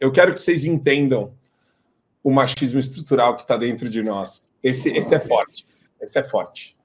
Eu quero que vocês entendam o machismo estrutural que está dentro de nós. Esse é forte. Esse é forte.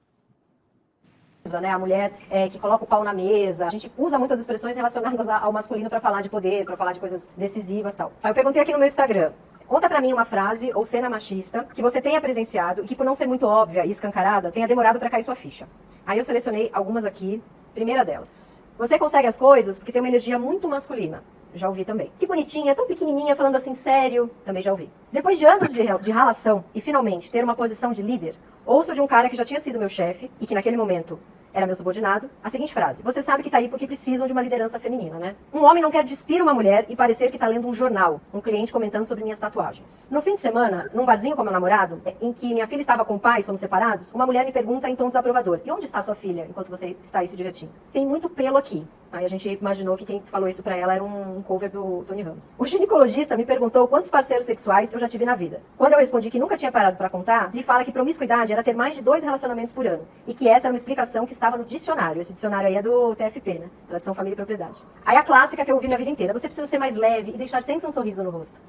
Né? A mulher que coloca o pau na mesa. A gente usa muitas expressões relacionadas ao masculino para falar de poder, para falar de coisas decisivas e tal. Aí eu perguntei aqui no meu Instagram. Conta pra mim uma frase ou cena machista que você tenha presenciado e que, por não ser muito óbvia e escancarada, tenha demorado pra cair sua ficha. Aí eu selecionei algumas aqui. Primeira delas. Você consegue as coisas porque tem uma energia muito masculina. Já ouvi também. Que bonitinha, tão pequenininha, falando assim sério. Também já ouvi. Depois de anos de relação e finalmente ter uma posição de líder, ouço de um cara que já tinha sido meu chefe e que naquele momento era meu subordinado, a seguinte frase: você sabe que tá aí porque precisam de uma liderança feminina, né? Um homem não quer despir uma mulher e parecer que tá lendo um jornal. Um cliente comentando sobre minhas tatuagens. No fim de semana, num barzinho com meu namorado, em que minha filha estava com o pai, somos separados, uma mulher me pergunta em tom desaprovador: e onde está sua filha enquanto você está aí se divertindo? Tem muito pelo aqui. Aí a gente imaginou que quem falou isso pra ela era um cover do Tony Ramos. O ginecologista me perguntou quantos parceiros sexuais eu já tive na vida. Quando eu respondi que nunca tinha parado pra contar, ele fala que promiscuidade era ter mais de 2 relacionamentos por ano. E que essa era uma explicação que estava no dicionário. Esse dicionário aí é do TFP, né? Tradição, Família e Propriedade. Aí a clássica que eu ouvi minha vida inteira: você precisa ser mais leve e deixar sempre um sorriso no rosto.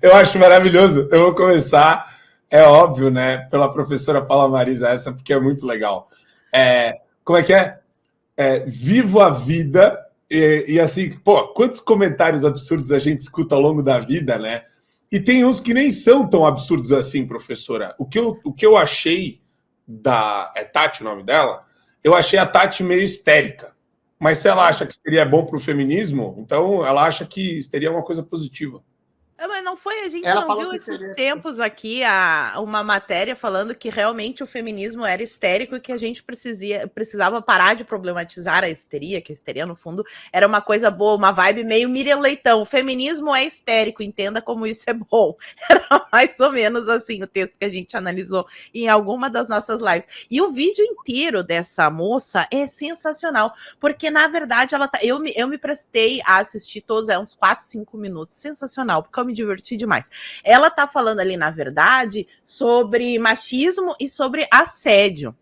Eu acho maravilhoso. Eu vou começar, é óbvio, né, pela professora Paula Marisa, essa, porque é muito legal. Como é que é? Vivo a vida e assim, pô, quantos comentários absurdos a gente escuta ao longo da vida, né? E tem uns que nem são tão absurdos assim, professora. O que eu achei da... É Tati o nome dela? Eu achei a Tati meio histérica. Mas se ela acha que seria bom para o feminismo, então ela acha que seria uma coisa positiva. Mas não foi, a gente Ela não falou viu que esses seria- tempos aqui uma matéria falando que realmente o feminismo era histérico e que a gente precisava parar de problematizar a histeria, que a histeria, no fundo, era uma coisa boa, uma vibe meio Miriam Leitão. O feminismo é histérico, entenda como isso é bom. Era mais ou menos assim o texto que a gente analisou em alguma das nossas lives. E o vídeo inteiro dessa moça é sensacional, porque, na verdade, eu me prestei a assistir todos, uns 4, 5 minutos. Sensacional, porque eu me diverti demais. Ela tá falando ali, na verdade, sobre machismo e sobre assédio.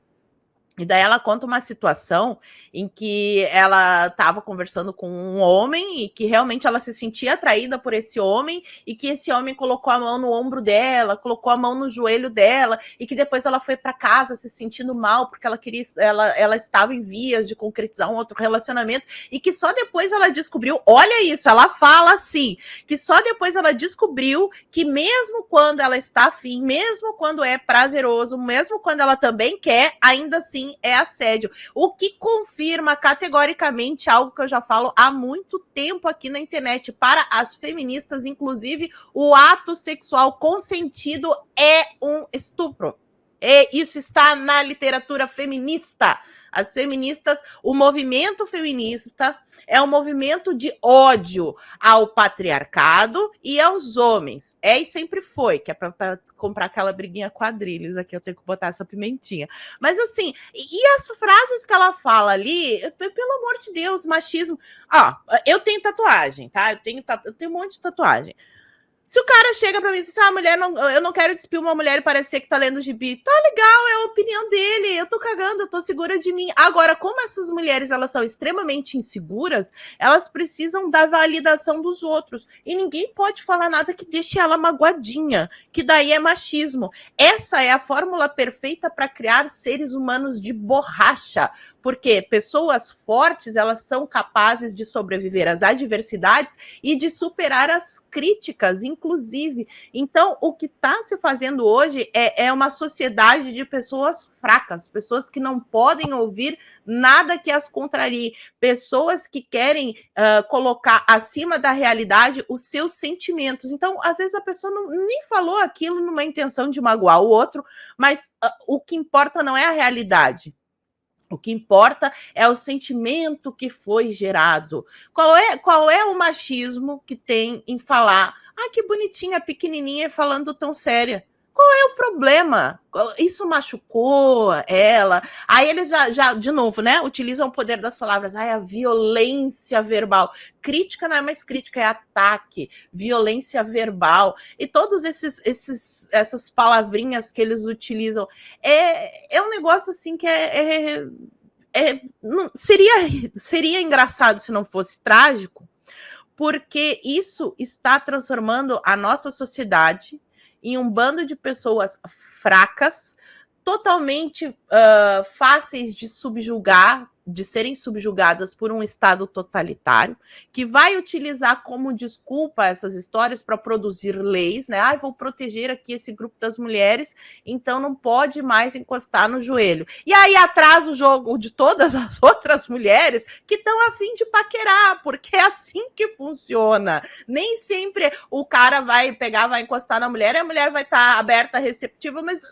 E daí ela conta uma situação em que ela estava conversando com um homem e que realmente ela se sentia atraída por esse homem e que esse homem colocou a mão no ombro dela, colocou a mão no joelho dela e que depois ela foi para casa se sentindo mal porque ela estava em vias de concretizar um outro relacionamento e que só depois ela descobriu, olha isso, ela fala assim, que só depois ela descobriu que mesmo quando ela está afim, mesmo quando é prazeroso, mesmo quando ela também quer, ainda assim é assédio, o que confirma categoricamente algo que eu já falo há muito tempo aqui na internet. Para as feministas, inclusive, o ato sexual consentido é um estupro. Isso está na literatura feminista. As feministas, o movimento feminista é um movimento de ódio ao patriarcado e aos homens. E sempre foi, que é para comprar aquela briguinha quadrilhos aqui, eu tenho que botar essa pimentinha. Mas assim, e as frases que ela fala ali, pelo amor de Deus, machismo. Eu tenho tatuagem, tá? Eu tenho um monte de tatuagem. Se o cara chega pra mim e diz assim, eu não quero despir uma mulher e parecer que tá lendo gibi, tá legal, é a opinião dele, eu tô cagando, eu tô segura de mim. Agora, como essas mulheres, elas são extremamente inseguras, elas precisam da validação dos outros. E ninguém pode falar nada que deixe ela magoadinha, que daí é machismo. Essa é a fórmula perfeita para criar seres humanos de borracha, porque pessoas fortes, elas são capazes de sobreviver às adversidades e de superar as críticas, inclusive. Então, o que está se fazendo hoje é uma sociedade de pessoas fracas, pessoas que não podem ouvir nada que as contrarie, pessoas que querem colocar acima da realidade os seus sentimentos. Então, às vezes a pessoa nem falou aquilo numa intenção de magoar o outro, mas o que importa não é a realidade. O que importa é o sentimento que foi gerado. Qual é o machismo que tem em falar que bonitinha, pequenininha, falando tão séria? Qual é o problema? Isso machucou ela. Aí eles já de novo, né, utilizam o poder das palavras. A violência verbal. Crítica não é mais crítica, é ataque. Violência verbal. E todos essas palavrinhas que eles utilizam. É um negócio assim que seria engraçado se não fosse trágico, porque isso está transformando a nossa sociedade em um bando de pessoas fracas, totalmente fáceis de subjugar, de serem subjugadas por um Estado totalitário, que vai utilizar como desculpa essas histórias para produzir leis, né? Vou proteger aqui esse grupo das mulheres, então não pode mais encostar no joelho. E aí atrasa o jogo de todas as outras mulheres que estão a fim de paquerar, porque é assim que funciona. Nem sempre o cara vai pegar, vai encostar na mulher, e a mulher vai estar aberta, receptiva, mas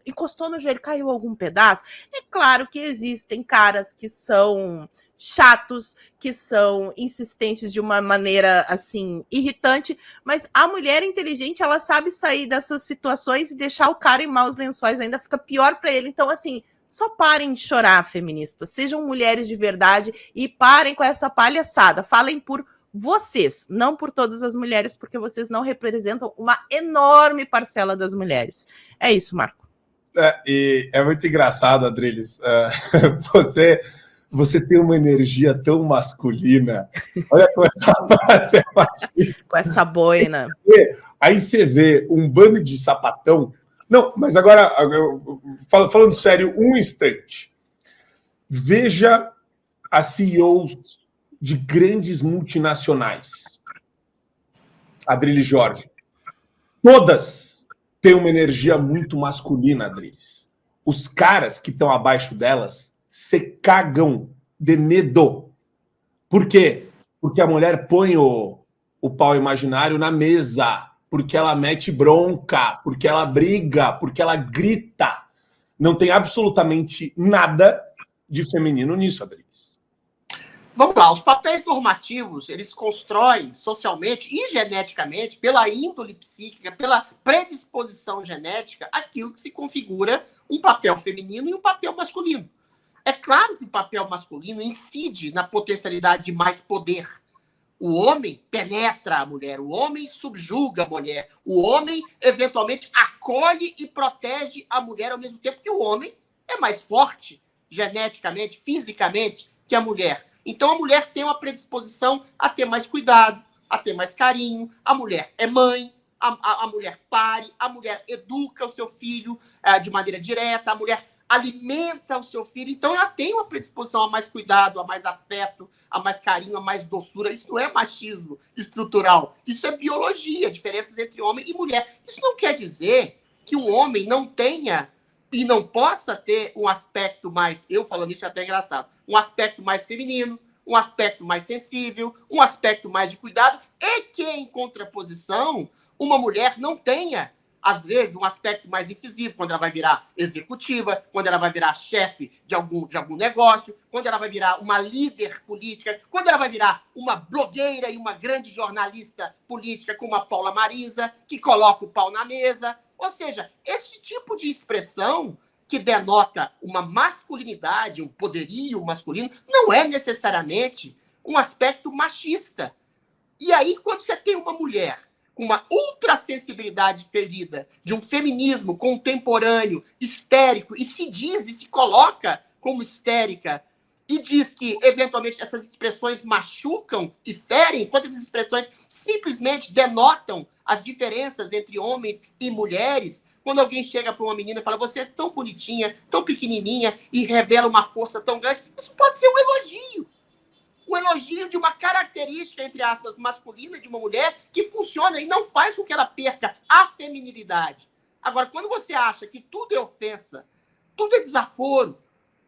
encostou no joelho, caiu algum pedaço? É claro que existem caras que são chatos, que são insistentes de uma maneira, assim, irritante, mas a mulher inteligente, ela sabe sair dessas situações e deixar o cara em maus lençóis, ainda fica pior para ele. Então, assim, só parem de chorar, feministas. Sejam mulheres de verdade e parem com essa palhaçada. Falem por vocês, não por todas as mulheres, porque vocês não representam uma enorme parcela das mulheres. É isso, Marco. E é muito engraçado, Adriles. Você tem uma energia tão masculina. Olha como essa frase é machista. Com essa boina. Aí você vê um bando de sapatão. Não, mas agora, falando sério, um instante. Veja as CEOs de grandes multinacionais. Adriles Jorge. Todas tem uma energia muito masculina, Adriles. Os caras que estão abaixo delas se cagam de medo. Por quê? Porque a mulher põe o pau imaginário na mesa, porque ela mete bronca, porque ela briga, porque ela grita. Não tem absolutamente nada de feminino nisso, Adriles. Vamos lá, os papéis normativos, eles constroem socialmente e geneticamente, pela índole psíquica, pela predisposição genética, aquilo que se configura um papel feminino e um papel masculino. É claro que o papel masculino incide na potencialidade de mais poder. O homem penetra a mulher, o homem subjuga a mulher, o homem, eventualmente, acolhe e protege a mulher ao mesmo tempo que o homem é mais forte geneticamente, fisicamente, que a mulher. Então, a mulher tem uma predisposição a ter mais cuidado, a ter mais carinho. A mulher é mãe, a mulher pare, a mulher educa o seu filho de maneira direta, a mulher alimenta o seu filho. Então, ela tem uma predisposição a mais cuidado, a mais afeto, a mais carinho, a mais doçura. Isso não é machismo estrutural. Isso é biologia, diferenças entre homem e mulher. Isso não quer dizer que um homem não tenha e não possa ter um aspecto mais, eu falando isso é até engraçado, um aspecto mais feminino, um aspecto mais sensível, um aspecto mais de cuidado, e que, em contraposição, uma mulher não tenha, às vezes, um aspecto mais incisivo, quando ela vai virar executiva, quando ela vai virar chefe de algum negócio, quando ela vai virar uma líder política, quando ela vai virar uma blogueira e uma grande jornalista política como a Paula Marisa, que coloca o pau na mesa. Ou seja, esse tipo de expressão que denota uma masculinidade, um poderio masculino, não é necessariamente um aspecto machista. E aí, quando você tem uma mulher com uma ultrassensibilidade ferida, de um feminismo contemporâneo, histérico, e se diz e se coloca como histérica, e diz que, eventualmente, essas expressões machucam e ferem, enquanto essas expressões simplesmente denotam as diferenças entre homens e mulheres. Quando alguém chega para uma menina e fala, você é tão bonitinha, tão pequenininha, e revela uma força tão grande, isso pode ser um elogio. Um elogio de uma característica, entre aspas, masculina de uma mulher que funciona e não faz com que ela perca a feminilidade. Agora, quando você acha que tudo é ofensa, tudo é desaforo,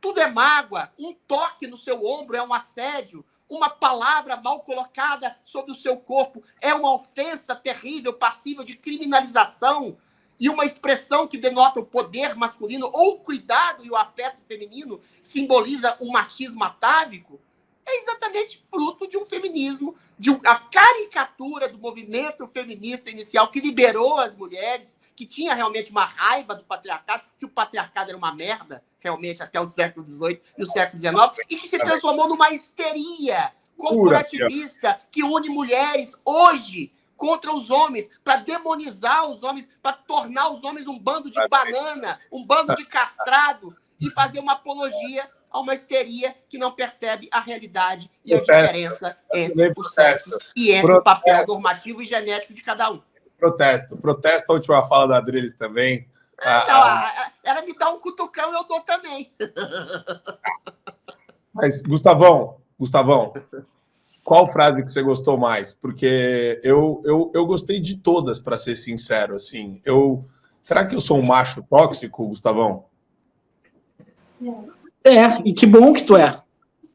tudo é mágoa, um toque no seu ombro é um assédio, uma palavra mal colocada sobre o seu corpo é uma ofensa terrível, passível de criminalização, e uma expressão que denota o poder masculino ou o cuidado e o afeto feminino simboliza um machismo atávico, é exatamente fruto de um feminismo, a caricatura do movimento feminista inicial que liberou as mulheres, que tinha realmente uma raiva do patriarcado, que o patriarcado era uma merda, realmente, até o século XVIII e o século XIX, e que se transformou numa histeria corporativista que une mulheres hoje contra os homens, para demonizar os homens, para tornar os homens um bando de banana, um bando de castrado, e fazer uma apologia a uma histeria que não percebe a realidade e a Protesto. diferença entre os sexos e entre o papel normativo e genético de cada um. Protesto a última fala da Adriles também. Ela me dá um cutucão e eu dou também. Mas, Gustavão, qual frase que você gostou mais? Porque eu gostei de todas, para ser sincero. Assim, será que eu sou um macho tóxico, Gustavão? E que bom que tu é.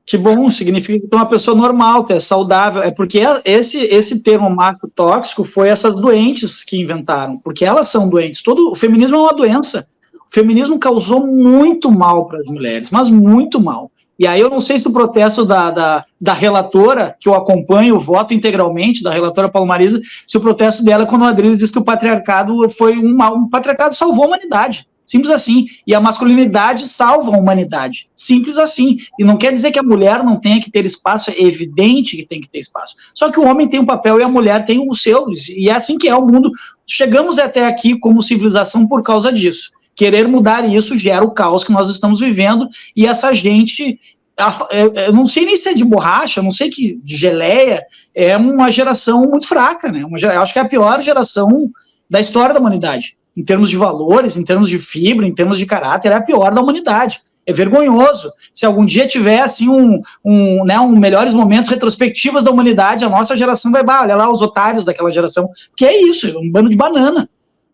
Que bom, significa que tu é uma pessoa normal, tu é saudável. É porque esse termo macho tóxico foi essas doentes que inventaram, porque elas são doentes. O feminismo é uma doença. O feminismo causou muito mal para as mulheres, mas muito mal. E aí eu não sei se o protesto da relatora, que eu acompanho, voto integralmente, da relatora Paula Marisa, se o protesto dela é quando a Adriles diz que o patriarcado foi um patriarcado salvou a humanidade. Simples assim. E a masculinidade salva a humanidade. Simples assim. E não quer dizer que a mulher não tenha que ter espaço, é evidente que tem que ter espaço. Só que o homem tem um papel e a mulher tem o seu. E é assim que é o mundo. Chegamos até aqui como civilização por causa disso. Querer mudar isso gera o caos que nós estamos vivendo. E essa gente, eu não sei nem se é de borracha, não sei que de geleia, é uma geração muito fraca, né? Eu acho que é a pior geração da história da humanidade. Em termos de valores, em termos de fibra, em termos de caráter, é a pior da humanidade. É vergonhoso. Se algum dia tiver, assim, melhores momentos retrospectivos da humanidade, a nossa geração vai, olha lá os otários daquela geração. Porque é isso, é um bando de banana.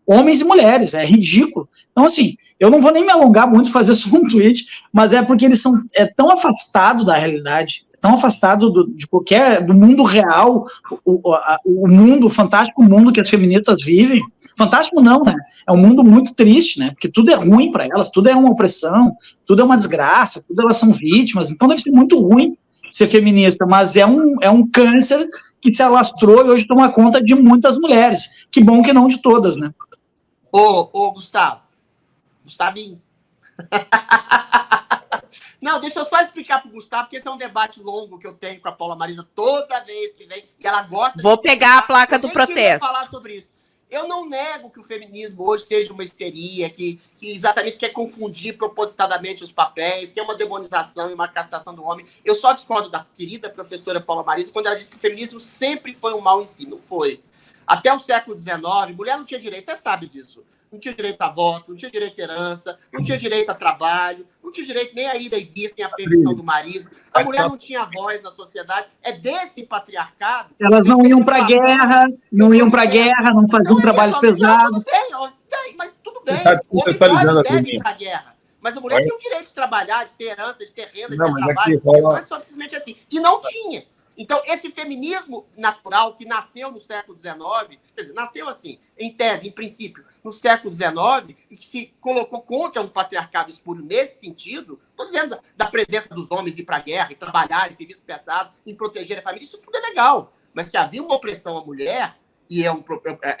Homens e mulheres, é ridículo. Então, assim, eu não vou nem me alongar muito, fazer só um tweet, mas é porque eles são tão afastados da realidade, tão afastados do mundo real, o mundo, o fantástico mundo que as feministas vivem. Fantástico não, né? É um mundo muito triste, né? Porque tudo é ruim para elas, tudo é uma opressão, tudo é uma desgraça, tudo elas são vítimas. Então deve ser muito ruim ser feminista, mas é um câncer que se alastrou e hoje toma conta de muitas mulheres. Que bom que não de todas, né? Ô Gustavinho. Não, deixa eu só explicar pro Gustavo, porque esse é um debate longo que eu tenho com a Paula Marisa toda vez que vem, e ela gosta. Vou pegar a placa do protesto. Falar sobre isso. Eu não nego que o feminismo hoje seja uma histeria, que exatamente quer confundir propositadamente os papéis, que é uma demonização e uma castração do homem. Eu só discordo da querida professora Paula Marisa quando ela disse que o feminismo sempre foi um mal em si. Não foi. Até o século XIX, mulher não tinha direito, você sabe disso. Não tinha direito a voto, não tinha direito a herança, não tinha direito a trabalho, não tinha direito nem a ida e vista, nem a permissão do marido. A mulher não tinha voz na sociedade. É desse patriarcado... Elas não iam para a guerra, não faziam trabalhos pesados. Mas tudo bem. Você está descontextualizando a deve ir para a guerra. Mas a mulher tem o direito de trabalhar, de ter herança, de ter renda, de ter trabalho. Não é simplesmente assim. E não tinha. Então, esse feminismo natural que nasceu no século XIX, quer dizer, nasceu assim, em tese, em princípio, no século XIX, e que se colocou contra um patriarcado espúrio nesse sentido, estou dizendo da presença dos homens ir para a guerra, e trabalhar em serviço pesado, em proteger a família, isso tudo é legal. Mas que havia uma opressão à mulher, e é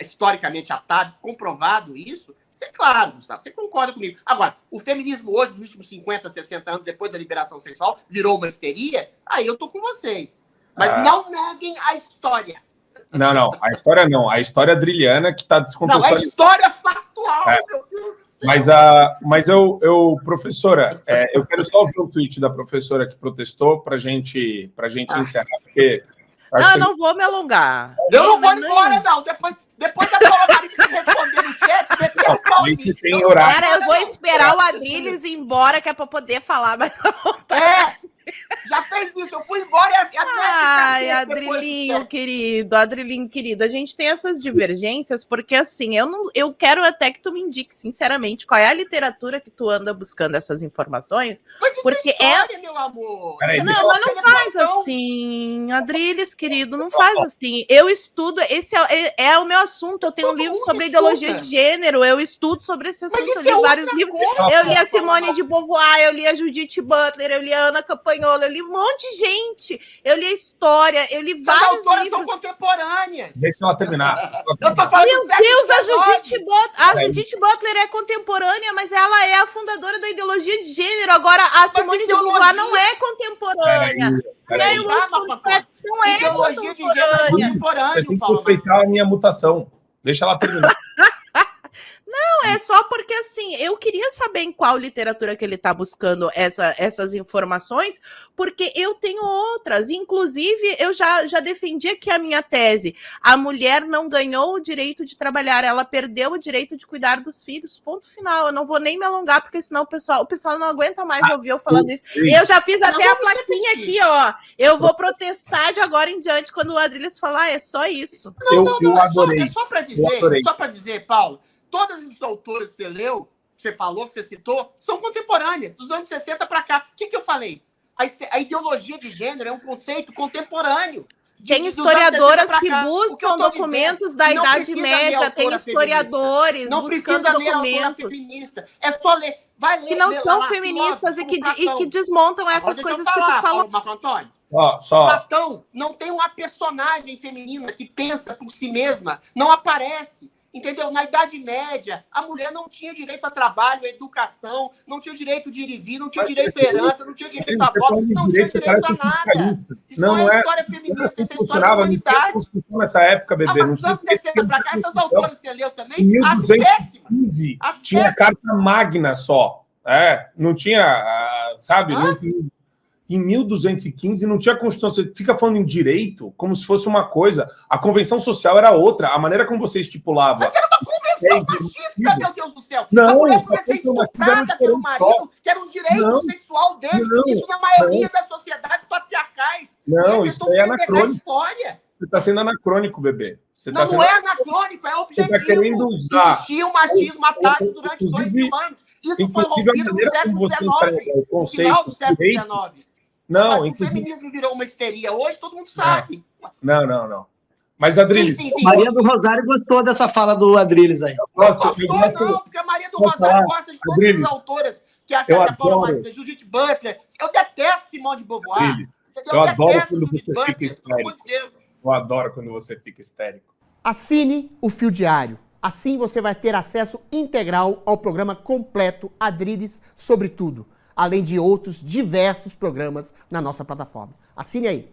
historicamente atávico, comprovado isso é claro, Gustavo, você concorda comigo. Agora, o feminismo hoje, nos últimos 50, 60 anos, depois da liberação sexual, virou uma histeria, aí eu tô com vocês. Mas não neguem a história. Não, a história não. A história adriliana que está descontextualizada. Não, a história factual, meu Deus do céu. Mas professora, eu quero só ouvir um tweet da professora que protestou para gente encerrar, porque... Não, eu não vou me alongar. Eu não vou embora, não. Depois da Paula Marisa responder no chat, você tem o pau. Cara, eu vou esperar o Adriles ir embora, que é para poder falar mais à vontade. Já fez isso, eu fui embora e Ai, Adrilinho querido, a gente tem essas divergências, porque assim, eu quero até que tu me indique, sinceramente, qual é a literatura que tu anda buscando essas informações, mas isso porque é história, meu amor. Não, mas não faz assim, Adriles, querido, não faz assim. Eu estudo, esse é o meu assunto, eu tenho um livro sobre ideologia de gênero, eu estudo sobre esse assunto, eu li vários livros, eu li a Simone de Beauvoir, eu li a Judith Butler, eu li a Ana Campanhola, eu li um monte de gente, eu li a história, eu li vários livros. As autoras são contemporâneas. Deixa ela terminar. Eu tô falando Meu Deus, a Judith Butler é contemporânea, mas ela é a fundadora da ideologia de gênero. Agora, a Simone de Beauvoir não é contemporânea. Peraí. Não é ideologia de gênero é contemporânea. Você tem que respeitar a minha mutação. Deixa ela terminar. Não, é só porque, assim, eu queria saber em qual literatura que ele está buscando essas informações, porque eu tenho outras. Inclusive, eu já defendi aqui a minha tese. A mulher não ganhou o direito de trabalhar, ela perdeu o direito de cuidar dos filhos, ponto final. Eu não vou nem me alongar, porque senão o pessoal não aguenta mais ouvir eu falando isso. Eu já fiz até a plaquinha aqui, ó. Eu vou protestar de agora em diante quando o Adriles falar, é só isso. Eu adorei. É só para dizer, Paulo, todas as autoras que você leu, que você falou, que você citou, são contemporâneas, dos anos 60 para cá. O que eu falei? A ideologia de gênero é um conceito contemporâneo. Tem historiadoras que buscam documentos da Idade Média, tem historiadores buscando documentos. É só ler. Vai ler, que não são feministas e que desmontam essas coisas que tu falou. Marco Antônio. Só. Platão não tem uma personagem feminina que pensa por si mesma, não aparece. Entendeu? Na Idade Média, a mulher não tinha direito a trabalho, a educação, não tinha direito de ir e vir, não tinha direito à herança, não tinha direito a voto, não tinha direito a nada. Isso não é história feminista, isso é história da humanidade. Nessa época, bebê. Mas dos anos 60 para cá, essas autoras você leu também? Em 1215 tinha Carta Magna só. Não tinha, sabe? Em 1215 não tinha Constituição. Você fica falando em direito como se fosse uma coisa. A convenção social era outra. A maneira como você estipulava. Mas era uma convenção machista, meu Deus do céu. Não, a mulher podia ser estuprada pelo marido, que era um direito sexual dele. Isso na maioria das sociedades patriarcais. Não, isso é anacrônico. História. Você está sendo anacrônico, bebê. Não é anacrônico, é objetivo. Você está querendo usar. Existia um machismo atávico durante 2000 anos. Isso foi rompido no século XIX, no final do século XIX. Não, o feminismo virou uma histeria hoje, todo mundo sabe. Não. Mas, Adriles... Maria do Rosário gostou dessa fala do Adriles aí. Não gostou, não, porque a Maria do Rosário gosta de todas as autoras, que a Paula Marisa, Judith Butler. Eu detesto Simone de Beauvoir. Eu adoro quando você fica histérico. Eu adoro quando você fica histérico. Assine o Fio Diário. Assim você vai ter acesso integral ao programa completo Adriles sobre tudo, além de outros diversos programas na nossa plataforma. Assine aí.